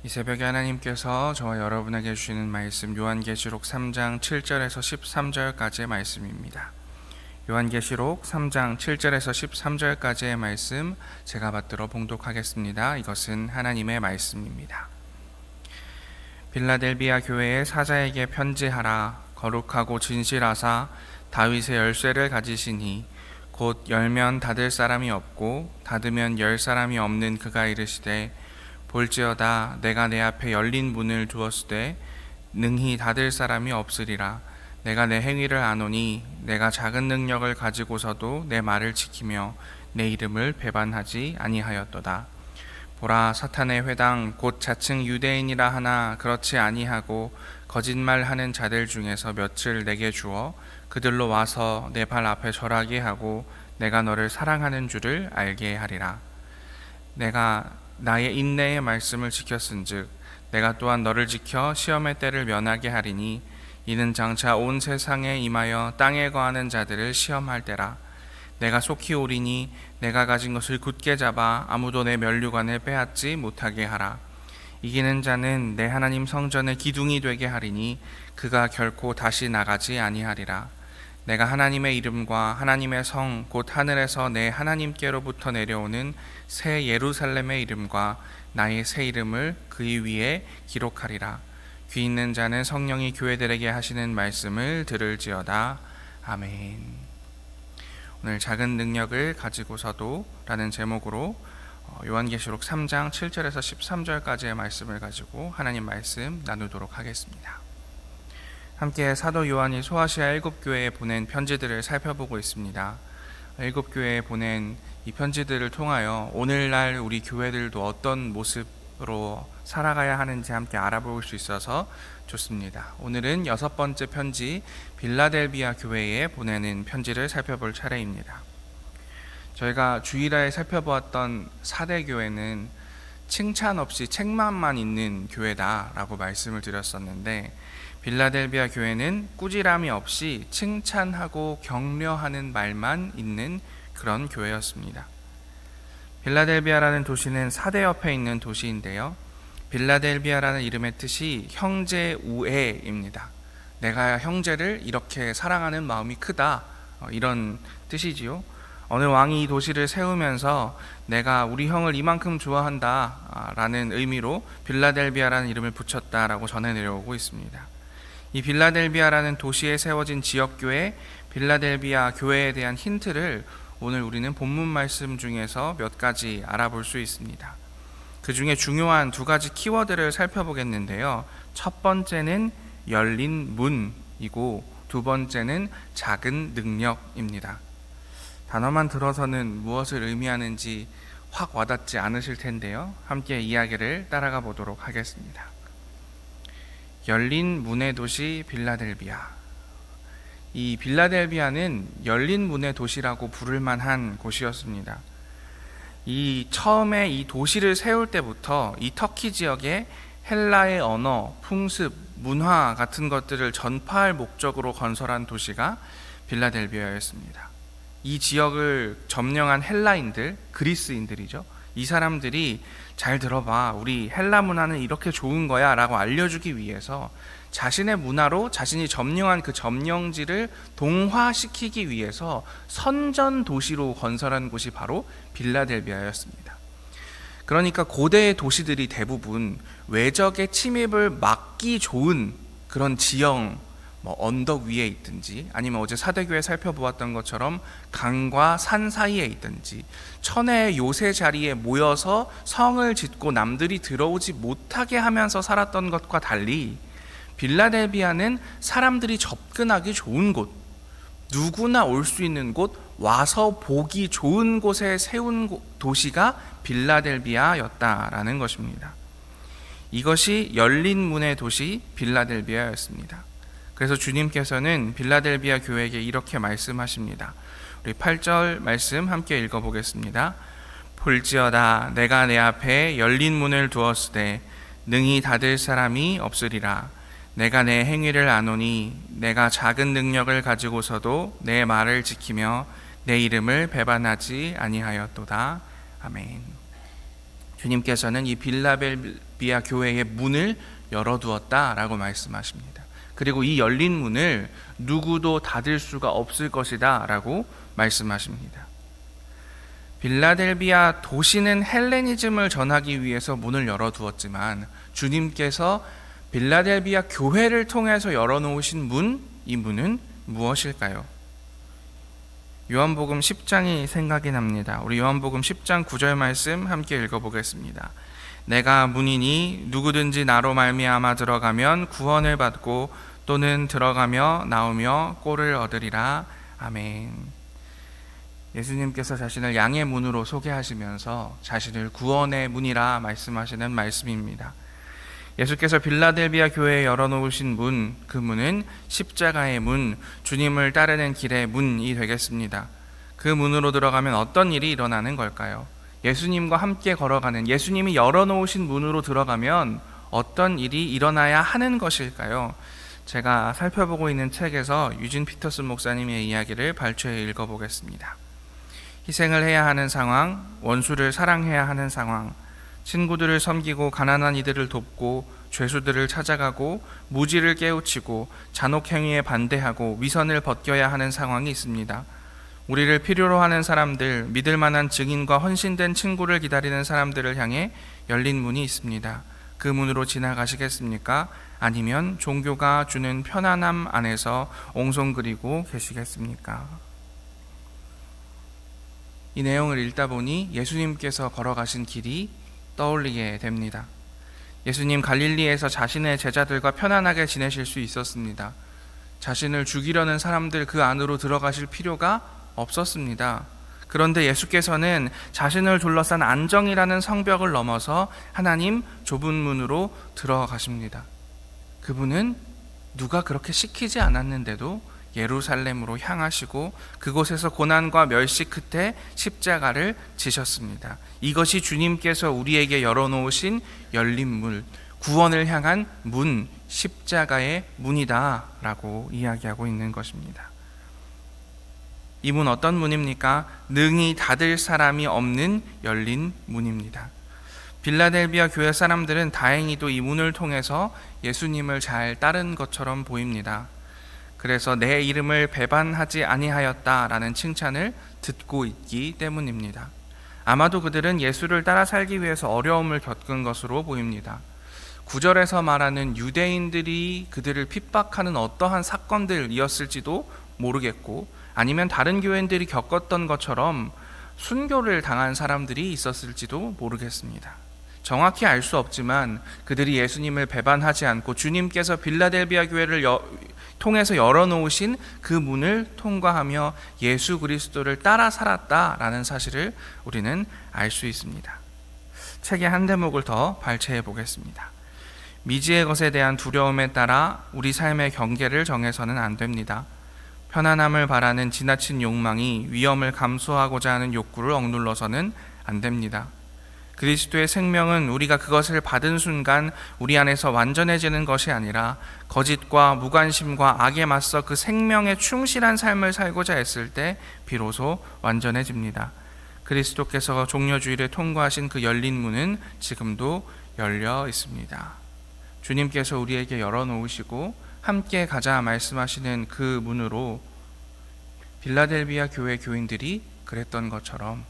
이 새벽에 하나님께서 저와 여러분에게 주시는 말씀 요한계시록 3장 7절에서 13절까지의 말씀입니다. 요한계시록 3장 7절에서 13절까지의 말씀 제가 받들어 봉독하겠습니다. 이것은 하나님의 말씀입니다. 빌라델비아 교회의 사자에게 편지하라. 거룩하고 진실하사 다윗의 열쇠를 가지시니 곧 열면 닫을 사람이 없고 닫으면 열 사람이 없는 그가 이르시되 볼지어다 내가 내 앞에 열린 문을 두었으되 능히 닫을 사람이 없으리라. 내가 내 행위를 아노니 내가 작은 능력을 가지고서도 내 말을 지키며 내 이름을 배반하지 아니하였도다. 보라, 사탄의 회당 곧 자칭 유대인이라 하나 그렇지 아니하고 거짓말하는 자들 중에서 몇을 내게 주어 그들로 와서 내 발 앞에 절하게 하고 내가 너를 사랑하는 줄을 알게 하리라. 내가 나의 인내의 말씀을 지켰은즉 내가 또한 너를 지켜 시험의 때를 면하게 하리니 이는 장차 온 세상에 임하여 땅에 거하는 자들을 시험할 때라. 내가 속히 오리니 내가 가진 것을 굳게 잡아 아무도 내 면류관을 빼앗지 못하게 하라. 이기는 자는 내 하나님 성전의 기둥이 되게 하리니 그가 결코 다시 나가지 아니하리라. 내가 하나님의 이름과 하나님의 성 곧 하늘에서 내 하나님께로부터 내려오는 새 예루살렘의 이름과 나의 새 이름을 그의 위에 기록하리라. 귀 있는 자는 성령이 교회들에게 하시는 말씀을 들을지어다. 아멘. 오늘 작은 능력을 가지고서도 라는 제목으로 요한계시록 3장 7절에서 13절까지의 말씀을 가지고 하나님 말씀 나누도록 하겠습니다. 함께 사도 요한이 소아시아 7교회에 보낸 편지들을 살펴보고 있습니다. 7교회에 보낸 이 편지들을 통하여 오늘날 우리 교회들도 어떤 모습으로 살아가야 하는지 함께 알아볼 수 있어서 좋습니다. 오늘은 6번째 편지 빌라델비아 교회에 보내는 편지를 살펴볼 차례입니다. 저희가 주일에 살펴보았던 4대 교회는 칭찬 없이 책망만 있는 교회다라고 말씀을 드렸었는데 빌라델비아 교회는 꾸지람이 없이 칭찬하고 격려하는 말만 있는 그런 교회였습니다. 빌라델비아라는 도시는 사대 옆에 있는 도시인데요. 빌라델비아라는 이름의 뜻이 형제 우애입니다. 내가 형제를 이렇게 사랑하는 마음이 크다, 이런 뜻이지요. 어느 왕이 이 도시를 세우면서 내가 우리 형을 이만큼 좋아한다 라는 의미로 빌라델비아라는 이름을 붙였다라고 전해 내려오고 있습니다. 이 빌라델비아라는 도시에 세워진 지역교회 빌라델비아 교회에 대한 힌트를 오늘 우리는 본문 말씀 중에서 몇 가지 알아볼 수 있습니다. 그 중에 중요한 2가지 키워드를 살펴보겠는데요. 첫 번째는 열린 문이고 2번째는 작은 능력입니다. 단어만 들어서는 무엇을 의미하는지 확 와닿지 않으실 텐데요. 함께 이야기를 따라가 보도록 하겠습니다. 열린 문의 도시 빌라델비아. 이 빌라델비아는 열린 문의 도시라고 부를 만한 곳이었습니다. 이 처음에 이 도시를 세울 때부터 이 터키 지역에 헬라의 언어, 풍습, 문화 같은 것들을 전파할 목적으로 건설한 도시가 빌라델비아였습니다. 이 지역을 점령한 헬라인들, 그리스인들이죠. 이 사람들이 잘 들어봐, 우리 헬라 문화는 이렇게 좋은 거야 라고 알려주기 위해서 자신의 문화로 자신이 점령한 그 점령지를 동화시키기 위해서 선전 도시로 건설한 곳이 바로 빌라델비아였습니다. 그러니까 고대의 도시들이 대부분 외적의 침입을 막기 좋은 그런 지형, 언덕 위에 있든지 아니면 어제 사대교회 살펴보았던 것처럼 강과 산 사이에 있든지 천혜의 요새 자리에 모여서 성을 짓고 남들이 들어오지 못하게 하면서 살았던 것과 달리 빌라델비아는 사람들이 접근하기 좋은 곳, 누구나 올 수 있는 곳, 와서 보기 좋은 곳에 세운 도시가 빌라델비아였다라는 것입니다. 이것이 열린 문의 도시 빌라델비아였습니다. 그래서 주님께서는 빌라델비아 교회에게 이렇게 말씀하십니다. 우리 8절 말씀 함께 읽어보겠습니다. 볼지어다 내가 내 앞에 열린 문을 두었으되 능히 닫을 사람이 없으리라. 내가 내 행위를 아노니 내가 작은 능력을 가지고서도 내 말을 지키며 내 이름을 배반하지 아니하였도다. 아멘. 주님께서는 이 빌라델비아 교회의 문을 열어두었다라고 말씀하십니다. 그리고 이 열린 문을 누구도 닫을 수가 없을 것이다 라고 말씀하십니다. 빌라델비아 도시는 헬레니즘을 전하기 위해서 문을 열어두었지만 주님께서 빌라델비아 교회를 통해서 열어놓으신 문, 이 문은 무엇일까요? 요한복음 10장이 생각이 납니다. 우리 요한복음 10장 9절 말씀 함께 읽어보겠습니다. 내가 문이니 누구든지 나로 말미암아 들어가면 구원을 받고 또는 들어가며 나오며 꼴을 얻으리라. 아멘. 예수님께서 자신을 양의 문으로 소개하시면서 자신을 구원의 문이라 말씀하시는 말씀입니다. 예수께서 빌라델비아 교회에 열어놓으신 문, 그 문은 십자가의 문, 주님을 따르는 길의 문이 되겠습니다. 그 문으로 들어가면 어떤 일이 일어나는 걸까요? 예수님과 함께 걸어가는, 예수님이 열어놓으신 문으로 들어가면 어떤 일이 일어나야 하는 것일까요? 제가 살펴보고 있는 책에서 유진 피터슨 목사님의 이야기를 발췌해 읽어보겠습니다. 희생을 해야 하는 상황, 원수를 사랑해야 하는 상황, 친구들을 섬기고 가난한 이들을 돕고 죄수들을 찾아가고 무지를 깨우치고 잔혹행위에 반대하고 위선을 벗겨야 하는 상황이 있습니다. 우리를 필요로 하는 사람들, 믿을 만한 증인과 헌신된 친구를 기다리는 사람들을 향해 열린 문이 있습니다. 그 문으로 지나가시겠습니까? 아니면 종교가 주는 편안함 안에서 옹송그리고 계시겠습니까? 이 내용을 읽다 보니 예수님께서 걸어가신 길이 떠올리게 됩니다. 예수님 갈릴리에서 자신의 제자들과 편안하게 지내실 수 있었습니다. 자신을 죽이려는 사람들 그 안으로 들어가실 필요가 없었습니다. 그런데 예수께서는 자신을 둘러싼 안정이라는 성벽을 넘어서 하나님 좁은 문으로 들어가십니다. 그분은 누가 그렇게 시키지 않았는데도 예루살렘으로 향하시고 그곳에서 고난과 멸시 끝에 십자가를 지셨습니다. 이것이 주님께서 우리에게 열어놓으신 열린 문, 구원을 향한 문, 십자가의 문이다 라고 이야기하고 있는 것입니다. 이 문 어떤 문입니까? 능히 닫을 사람이 없는 열린 문입니다. 빌라델비아 교회 사람들은 다행히도 이 문을 통해서 예수님을 잘 따른 것처럼 보입니다. 그래서 내 이름을 배반하지 아니하였다라는 칭찬을 듣고 있기 때문입니다. 아마도 그들은 예수를 따라 살기 위해서 어려움을 겪은 것으로 보입니다. 9절에서 말하는 유대인들이 그들을 핍박하는 어떠한 사건들이었을지도 모르겠고 아니면 다른 교인들이 겪었던 것처럼 순교를 당한 사람들이 있었을지도 모르겠습니다. 정확히 알 수 없지만 그들이 예수님을 배반하지 않고 주님께서 빌라델비아 교회를 통해서 열어놓으신 그 문을 통과하며 예수 그리스도를 따라 살았다라는 사실을 우리는 알 수 있습니다. 책의 한 대목을 더 발췌해 보겠습니다. 미지의 것에 대한 두려움에 따라 우리 삶의 경계를 정해서는 안 됩니다. 편안함을 바라는 지나친 욕망이 위험을 감수하고자 하는 욕구를 억눌러서는 안 됩니다. 그리스도의 생명은 우리가 그것을 받은 순간 우리 안에서 완전해지는 것이 아니라 거짓과 무관심과 악에 맞서 그 생명에 충실한 삶을 살고자 했을 때 비로소 완전해집니다. 그리스도께서 종려주일에 통과하신 그 열린 문은 지금도 열려 있습니다. 주님께서 우리에게 열어놓으시고 함께 가자 말씀하시는 그 문으로 빌라델비아 교회 교인들이 그랬던 것처럼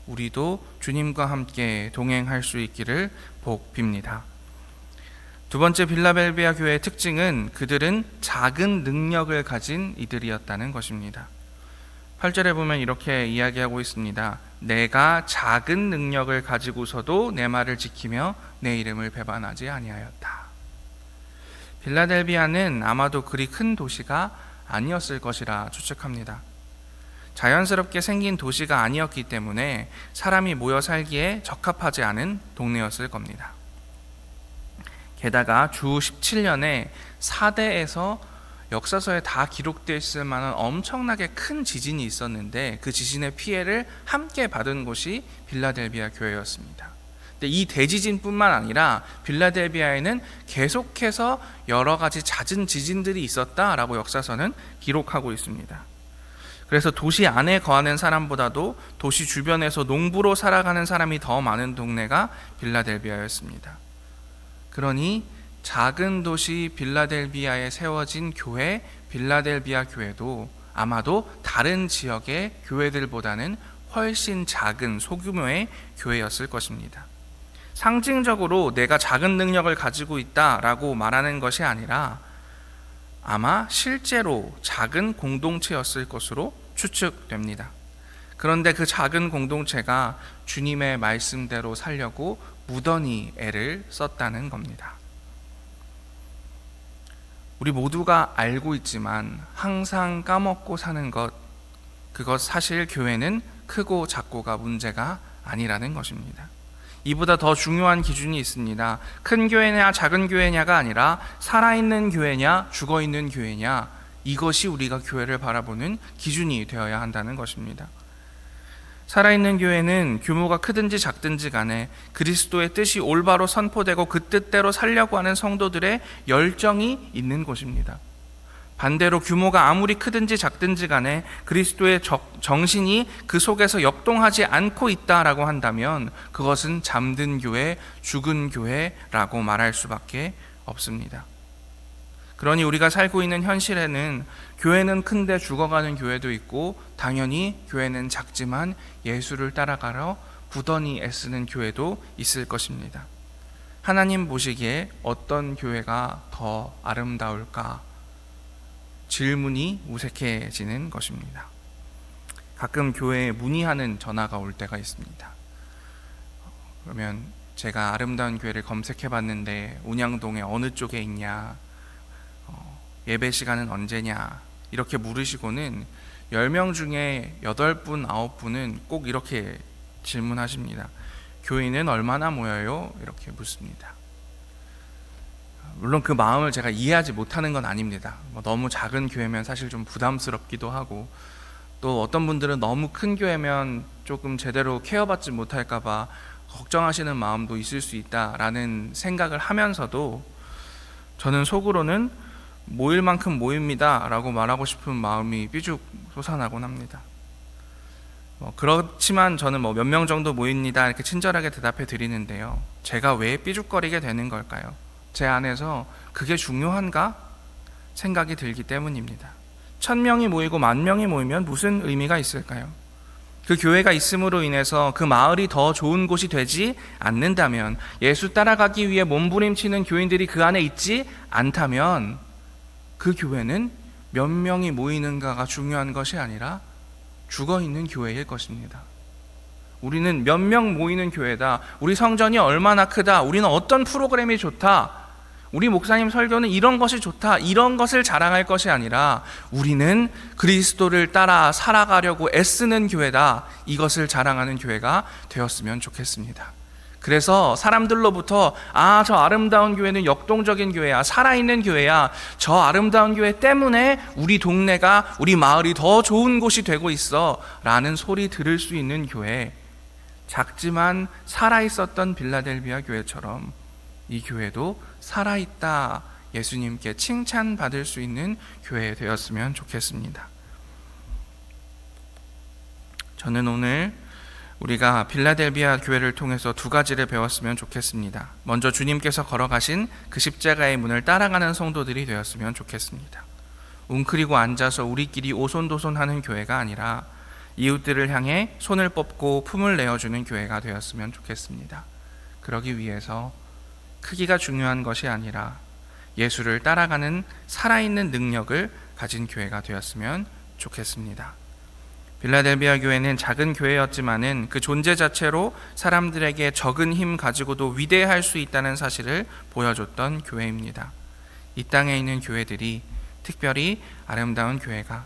우리도 주님과 함께 동행할 수 있기를 복빕니다. 두 번째 빌라델비아 교회의 특징은 그들은 작은 능력을 가진 이들이었다는 것입니다. 8절에 보면 이렇게 이야기하고 있습니다. 내가 작은 능력을 가지고서도 내 말을 지키며 내 이름을 배반하지 아니하였다. 빌라델비아는 아마도 그리 큰 도시가 아니었을 것이라 추측합니다. 자연스럽게 생긴 도시가 아니었기 때문에 사람이 모여 살기에 적합하지 않은 동네였을 겁니다. 게다가 주 17년에 4대에서 역사서에 다 기록되어 있을 만한 엄청나게 큰 지진이 있었는데 그 지진의 피해를 함께 받은 곳이 빌라델비아 교회였습니다. 근데 이 대지진뿐만 아니라 빌라델비아에는 계속해서 여러 가지 잦은 지진들이 있었다라고 역사서는 기록하고 있습니다. 그래서 도시 안에 거하는 사람보다도 도시 주변에서 농부로 살아가는 사람이 더 많은 동네가 빌라델비아였습니다. 그러니 작은 도시 빌라델비아에 세워진 교회, 빌라델비아 교회도 아마도 다른 지역의 교회들보다는 훨씬 작은 소규모의 교회였을 것입니다. 상징적으로 내가 작은 능력을 가지고 있다라고 말하는 것이 아니라 아마 실제로 작은 공동체였을 것으로 추측됩니다. 그런데 그 작은 공동체가 주님의 말씀대로 살려고 무던히 애를 썼다는 겁니다. 우리 모두가 알고 있지만 항상 까먹고 사는 것, 그것 사실 교회는 크고 작고가 문제가 아니라는 것입니다. 이보다 더 중요한 기준이 있습니다. 큰 교회냐 작은 교회냐가 아니라 살아있는 교회냐 죽어있는 교회냐, 이것이 우리가 교회를 바라보는 기준이 되어야 한다는 것입니다. 살아있는 교회는 규모가 크든지 작든지 간에 그리스도의 뜻이 올바로 선포되고 그 뜻대로 살려고 하는 성도들의 열정이 있는 곳입니다. 반대로 규모가 아무리 크든지 작든지 간에 그리스도의 정신이 그 속에서 역동하지 않고 있다라고 한다면 그것은 잠든 교회, 죽은 교회라고 말할 수밖에 없습니다. 그러니 우리가 살고 있는 현실에는 교회는 큰데 죽어가는 교회도 있고, 당연히 교회는 작지만 예수를 따라가러 부단히 애쓰는 교회도 있을 것입니다. 하나님 보시기에 어떤 교회가 더 아름다울까? 질문이 무색해지는 것입니다. 가끔 교회에 문의하는 전화가 올 때가 있습니다. 그러면 제가 아름다운 교회를 검색해 봤는데 운양동에 어느 쪽에 있냐, 예배 시간은 언제냐, 이렇게 물으시고는 10명 중에 8분, 9분은 꼭 이렇게 질문하십니다. 교인은 얼마나 모여요? 이렇게 묻습니다. 물론 그 마음을 제가 이해하지 못하는 건 아닙니다. 너무 작은 교회면 사실 좀 부담스럽기도 하고, 또 어떤 분들은 너무 큰 교회면 조금 제대로 케어받지 못할까 봐 걱정하시는 마음도 있을 수 있다라는 생각을 하면서도, 저는 속으로는 모일 만큼 모입니다 라고 말하고 싶은 마음이 삐죽 솟아나곤 합니다. 그렇지만 저는 몇 명 정도 모입니다 이렇게 친절하게 대답해 드리는데요, 제가 왜 삐죽거리게 되는 걸까요? 제 안에서 그게 중요한가 생각이 들기 때문입니다. 1000명이 모이고 10,000명이 모이면 무슨 의미가 있을까요? 그 교회가 있음으로 인해서 그 마을이 더 좋은 곳이 되지 않는다면, 예수 따라가기 위해 몸부림치는 교인들이 그 안에 있지 않다면, 그 교회는 몇 명이 모이는가가 중요한 것이 아니라 죽어있는 교회일 것입니다. 우리는 몇 명 모이는 교회다, 우리 성전이 얼마나 크다, 우리는 어떤 프로그램이 좋다, 우리 목사님 설교는 이런 것이 좋다, 이런 것을 자랑할 것이 아니라 우리는 그리스도를 따라 살아가려고 애쓰는 교회다, 이것을 자랑하는 교회가 되었으면 좋겠습니다. 그래서 사람들로부터 저 아름다운 교회는 역동적인 교회야, 살아있는 교회야, 저 아름다운 교회 때문에 우리 동네가, 우리 마을이 더 좋은 곳이 되고 있어 라는 소리 들을 수 있는 교회, 작지만 살아있었던 빌라델비아 교회처럼 이 교회도 살아있다, 예수님께 칭찬받을 수 있는 교회 되었으면 좋겠습니다. 저는 오늘 우리가 빌라델비아 교회를 통해서 2가지를 배웠으면 좋겠습니다. 먼저 주님께서 걸어가신 그 십자가의 문을 따라가는 성도들이 되었으면 좋겠습니다. 웅크리고 앉아서 우리끼리 오손도손하는 교회가 아니라 이웃들을 향해 손을 뻗고 품을 내어주는 교회가 되었으면 좋겠습니다. 그러기 위해서 크기가 중요한 것이 아니라 예수를 따라가는 살아있는 능력을 가진 교회가 되었으면 좋겠습니다. 빌라델비아 교회는 작은 교회였지만은 그 존재 자체로 사람들에게 적은 힘 가지고도 위대할 수 있다는 사실을 보여줬던 교회입니다. 이 땅에 있는 교회들이, 특별히 아름다운 교회가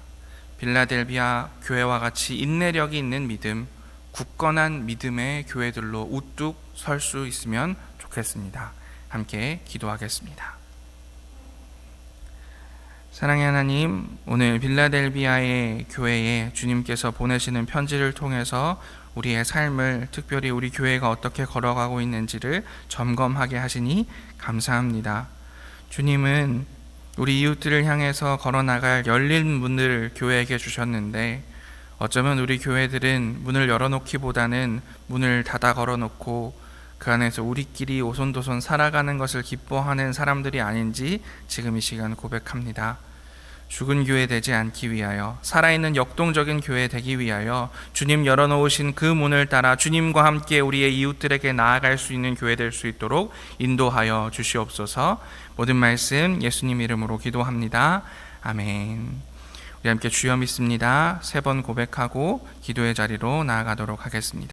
빌라델비아 교회와 같이 인내력이 있는 믿음, 굳건한 믿음의 교회들로 우뚝 설 수 있으면 좋겠습니다. 함께 기도하겠습니다. 사랑의 하나님, 오늘 빌라델비아의 교회에 주님께서 보내시는 편지를 통해서 우리의 삶을, 특별히 우리 교회가 어떻게 걸어가고 있는지를 점검하게 하시니 감사합니다. 주님은 우리 이웃들을 향해서 걸어나갈 열린 문을 교회에게 주셨는데, 어쩌면 우리 교회들은 문을 열어놓기보다는 문을 닫아 걸어놓고 그 안에서 우리끼리 오손도손 살아가는 것을 기뻐하는 사람들이 아닌지 지금 이 시간 고백합니다. 죽은 교회 되지 않기 위하여, 살아있는 역동적인 교회 되기 위하여 주님 열어놓으신 그 문을 따라 주님과 함께 우리의 이웃들에게 나아갈 수 있는 교회 될 수 있도록 인도하여 주시옵소서. 모든 말씀 예수님 이름으로 기도합니다. 아멘. 우리 함께 주여 믿습니다 3번 고백하고 기도의 자리로 나아가도록 하겠습니다.